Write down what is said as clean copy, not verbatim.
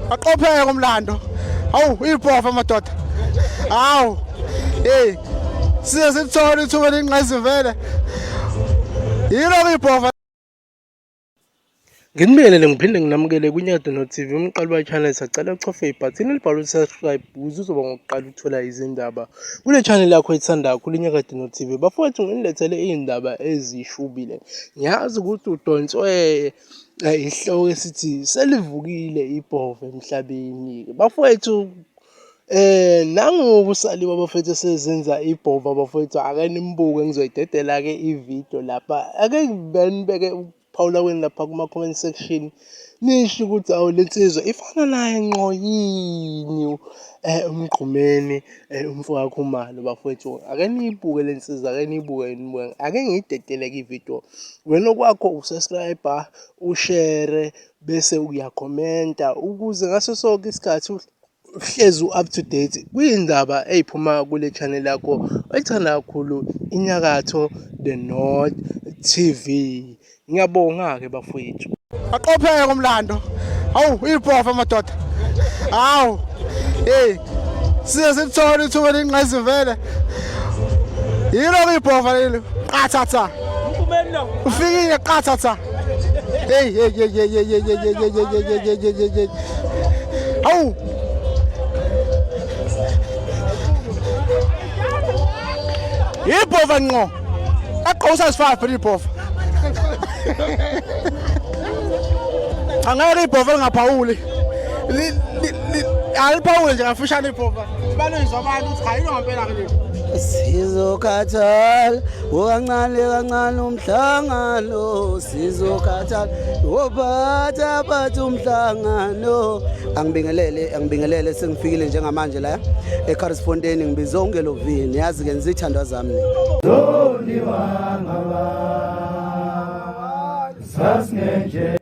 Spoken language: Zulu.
Aqopheke umlando. Hawu ibhofa madoda. Hawu. Hey. Size sithole ithuba lenqazi vele. Yilo ibhofa. Nginibingelele ngiphinde nginamukele kuNyadano TV umqali wa-channel sacela uchofe ibhathini elibhalwe subscribe ukuze uzoba ngokuqala ukuthola izindaba kule channel yakho ethandayo khulu iNyadano TV. Bafowethu nginilethele iy'ndaba ezishubile. Ngiyazi ukuthi udonswe isihloko esithi selivukile ibhova emhlabeni. Bafowethu nangoku saliwa bafethu sezenza ibhova bafethu ake nimbuke ngizoyidedela-ke ividiyo lapha ake benibeke Paula wena lapha kuma-comment section nisho ukuthi awu le nsizwa ifana naye ngqo yini umgqumeni umfowakhe uMalo bafowethu. Ake niyibuke le nsizwa, ake niyibuke nibuke, ake ngiyidedele-ke ividiyo. Wena okwakho usubscribe, ushare bese uyakhomenta ukuze ngaso sonke isikhathi uhlezi u-up to date kuyindaba ey'phuma kule channel yakho oyithanda kakhulu iNyakatho The North TV. Ngiyabonga-ke bafowethu. Aqopheke umlando. Hawu ibhofa madoda. Hawu. Hey. Size sithole ithuba lenqazi vele. Yilo ibhofa lelo. Qathatha. Ufikile qathatha. Hey hey hey hey hey hey hey hey. Hawu. Ibhofa ngqo. Aqosa isifafa ibhofa. Angeke ibhofa lingaphawuli. Aliphawule nje ngafishana ibhofa. Sibalezwe abantu ukuthi hayi ngempela ke le. Sizokhathala okancane kancane umhlangano sizokhathala ophatha phatha umhlangano. Angibingelele sengifikile njengamanje la eCorrespondent ngibizo ungelovini yazi ke ngizithandwa zami Doli wangaba sasngeje